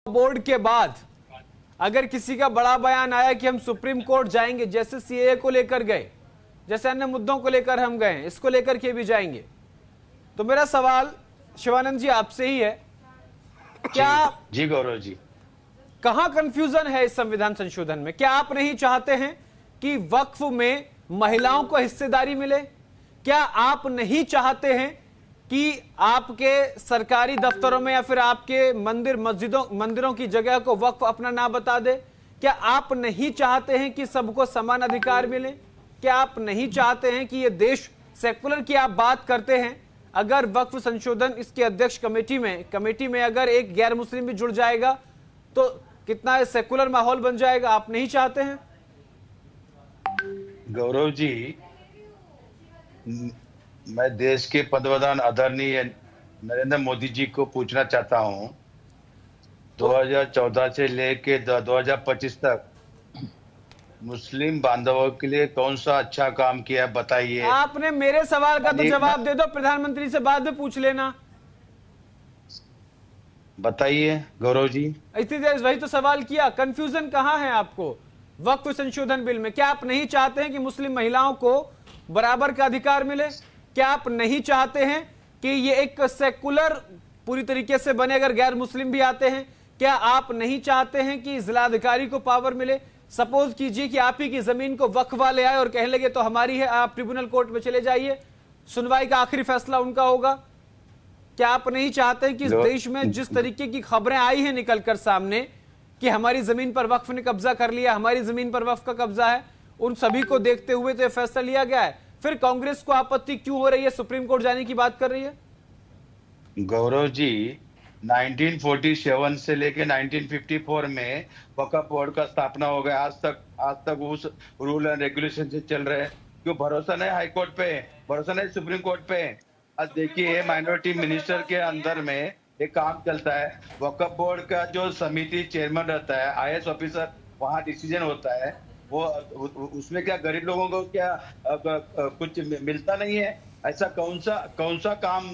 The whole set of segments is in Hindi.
बोर्ड के बाद अगर किसी का बड़ा बयान आया कि हम सुप्रीम कोर्ट जाएंगे, जैसे सीएए को लेकर गए, जैसे अन्य मुद्दों को लेकर हम गए, इसको लेकर के भी जाएंगे, तो मेरा सवाल शिवानंद जी आपसे ही है, क्या जी गौरव जी, कहां कंफ्यूजन है इस संविधान संशोधन में? क्या आप नहीं चाहते हैं कि वक्फ में महिलाओं को हिस्सेदारी मिले? क्या आप नहीं चाहते हैं कि आपके सरकारी दफ्तरों में या फिर आपके मंदिरों की जगह को वक्फ अपना ना बता दे? क्या आप नहीं चाहते हैं कि सबको समान अधिकार मिले? क्या आप नहीं चाहते हैं कि ये देश सेकुलर की आप बात करते हैं, अगर वक्फ संशोधन इसके अध्यक्ष कमेटी में अगर एक गैर मुस्लिम भी जुड़ जाएगा तो कितना सेकुलर माहौल बन जाएगा? आप नहीं चाहते हैं? गौरव जी, मैं देश के पंतप्रधान आदरणीय नरेंद्र मोदी जी को पूछना चाहता हूं, 2014 से लेके 2025 तक मुस्लिम बांधवों के लिए कौन सा अच्छा काम किया है, बताइए। आपने मेरे सवाल का तो जवाब दे दो, प्रधानमंत्री से बाद में पूछ लेना। बताइए गौरव जी। इतनी देर वही तो सवाल किया, कंफ्यूजन कहां है आपको वक्फ संशोधन बिल में? क्या आप नहीं चाहते हैं कि मुस्लिम महिलाओं को बराबर का अधिकार मिले? क्या आप नहीं चाहते हैं कि ये एक सेकुलर पूरी तरीके से बने अगर गैर मुस्लिम भी आते हैं? क्या आप नहीं चाहते हैं कि जिलाधिकारी को पावर मिले? सपोज कीजिए कि आप ही की जमीन को वक्फ वाले आए और कह लगे तो हमारी है, आप ट्रिब्यूनल कोर्ट में चले जाइए, सुनवाई का आखिरी फैसला उनका होगा। क्या आप नहीं चाहते कि इस देश में जिस तरीके की खबरें आई हैं निकलकर सामने कि हमारी जमीन पर वक्फ ने कब्जा कर लिया, हमारी जमीन पर वक्फ का कब्जा है, उन सभी को देखते हुए तो यह फैसला लिया गया है, फिर कांग्रेस को आपत्ति क्यों हो रही है, सुप्रीम कोर्ट जाने की बात कर रही है? गौरव जी, 1947 से लेके 1954 में वक्फ बोर्ड का स्थापना हो गया, आज तक उस रूल एंड रेगुलेशन से चल रहे हैं। क्यों भरोसा नहीं हाई कोर्ट पे, भरोसा नहीं सुप्रीम कोर्ट पे? आज देखिए, माइनॉरिटी मिनिस्टर के अंदर में एक काम चलता है, वक्फ बोर्ड का जो समिति चेयरमैन रहता है, आईएएस ऑफिसर, वहां डिसीजन होता है। वो उसमें क्या गरीब लोगों को क्या कुछ मिलता नहीं है? ऐसा कौन सा काम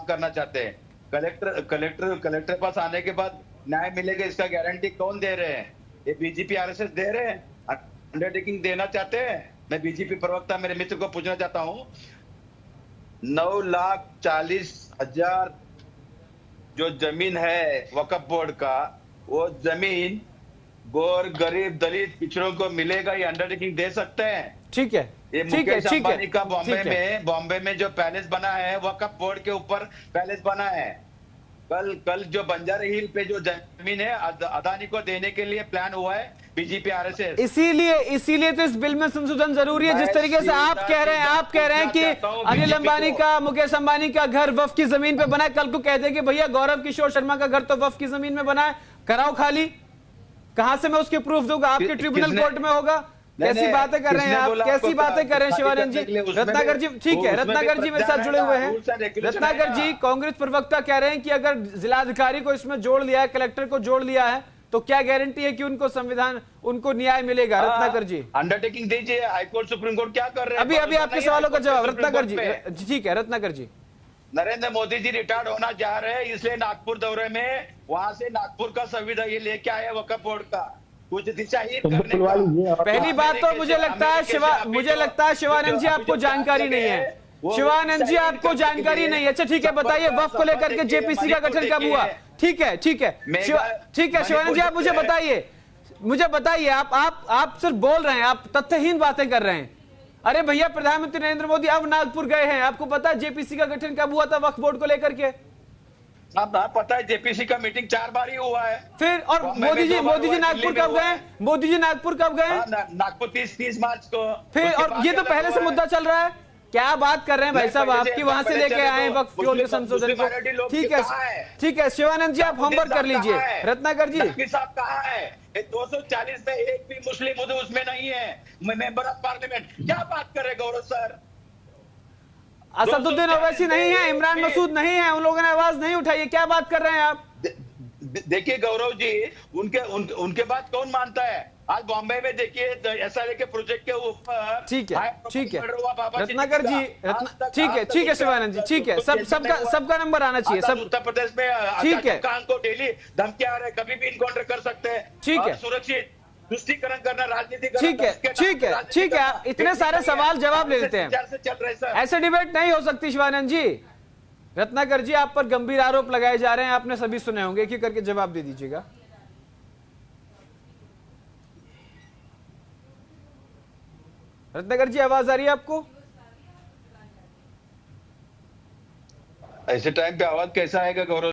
करना चाहते हैं? कलेक्टर पास आने के बाद न्याय मिलेगा, इसका गारंटी कौन दे रहे हैं? ये बीजेपी आरएसएस दे रहे हैं, अंडरटेकिंग देना चाहते हैं। मैं बीजेपी प्रवक्ता मेरे मित्र को पूछना चाहता हूं, 9,40,000 जो जमीन है वक्फ बोर्ड का, वो जमीन गोर गरीब दलित पिछड़ों को मिलेगा, ये अंडरटेकिंग दे सकते हैं? ठीक है, ये मुकेश अंबानी का बॉम्बे में जो पैलेस बना है, वक्फ बोर्ड के ऊपर पैलेस बना है। कल जो बंजारा हिल पे जो जमीन है अदानी को देने के लिए प्लान हुआ है बीजेपी आरएसएस। इसीलिए तो इस बिल में संशोधन जरूरी है। जिस तरीके से आप कह रहे हैं कि अनिल अंबानी का, मुकेश अंबानी का घर वक्फ की जमीन पे बना है, कल को कहते हैं कि भैया गौरव किशोर शर्मा का घर तो वक्फ की जमीन में बना है, कराओ खाली। कहां से मैं उसके प्रूफ दूंगा? आपके ट्रिब्यूनल कोर्ट में होगा। कैसी बातें कर रहे हैं आप, कैसी बातें कर रहे हैं शिवानंद जी? रत्नाकर जी, ठीक है, रत्नाकर जी मेरे साथ जुड़े हुए हैं। रत्नाकर जी, कांग्रेस प्रवक्ता कह रहे हैं कि अगर जिलाधिकारी को इसमें जोड़ लिया है, कलेक्टर को जोड़ लिया है, तो क्या गारंटी है कि उनको न्याय मिलेगा? रत्नाकर जी, अंडरटेकिंग दीजिए। हाईकोर्ट सुप्रीम कोर्ट क्या कर रहे हैं? अभी आपके सवालों का जवाब रत्नाकर जी। ठीक है रत्नाकर जी। नरेंद्र मोदी जी रिटायर्ड होना जा रहे हैं, इसलिए नागपुर दौरे में वहां से नागपुर का संविधान ये लेके आए वक्फ बोर्ड का कुछ दिशाहीन करने का। पहली बात तो मुझे लगता है शिवानंद जी आपको जानकारी नहीं है। शिवानंद जी आपको जानकारी नहीं है। अच्छा ठीक है, बताइए वक्फ को लेकर के जेपीसी का गठन कब हुआ? ठीक है शिवानंद जी, आप मुझे बताइए आप सिर्फ बोल रहे हैं, आप तथ्यहीन बातें कर रहे हैं। अरे भैया, प्रधानमंत्री नरेंद्र मोदी अब नागपुर गए हैं, आपको पता है जेपीसी का गठन कब हुआ था वक्फ बोर्ड को लेकर के? अब पता है, जेपीसी का मीटिंग 4 बार ही हुआ है। फिर और मोदी जी नागपुर कब गए? मोदी जी नागपुर कब गए? नागपुर 30 मार्च को। फिर और ये तो पहले से मुद्दा चल रहा है। क्या बात कर रहे हैं भाई साहब, आपकी वहां से लेके आए वक्फ के संशोधन को। ठीक है शिवानंद जी, आप होमवर्क कर लीजिए। रत्नाकर जी साहब कहाँ है? 240 में एक भी मुस्लिम उसमें नहीं है मेंबर ऑफ पार्लियामेंट। क्या बात कर रहे गौरव सर? असदुद्दीन ओवैसी नहीं है, इमरान मसूद नहीं है, उन लोगों ने आवाज नहीं उठाई। क्या बात कर रहे हैं आप? देखिए गौरव जी, उनके बात कौन मानता है? आज बॉम्बे में देखिए एसआरए के प्रोजेक्ट के ऊपर ठीक है, ठीक है रत्नाकर जी, ठीक है, ठीक है शिवानंद जी, ठीक है, सबका नंबर आना चाहिए सब। उत्तर प्रदेश में ठीक है, खान को डेली धमकी आ रहे, कभी भी इनकाउंटर कर सकते हैं। ठीक है, सुरक्षित तुष्टिकरण करना, राजनीति ठीक है, ठीक है, ठीक है, इतने सारे सवाल जवाब ले लेते हैं, चल रहे सर। ऐसे डिबेट नहीं हो सकती शिवानंद जी। रत्नाकर जी आप पर गंभीर आरोप लगाए जा रहे हैं, आपने सभी सुने होंगे, एक एक करके जवाब दे दीजिएगा। रत्नाकर जी आवाज आ रही है आपको? ऐसे टाइम पे आवाज कैसा आएगा गौरव?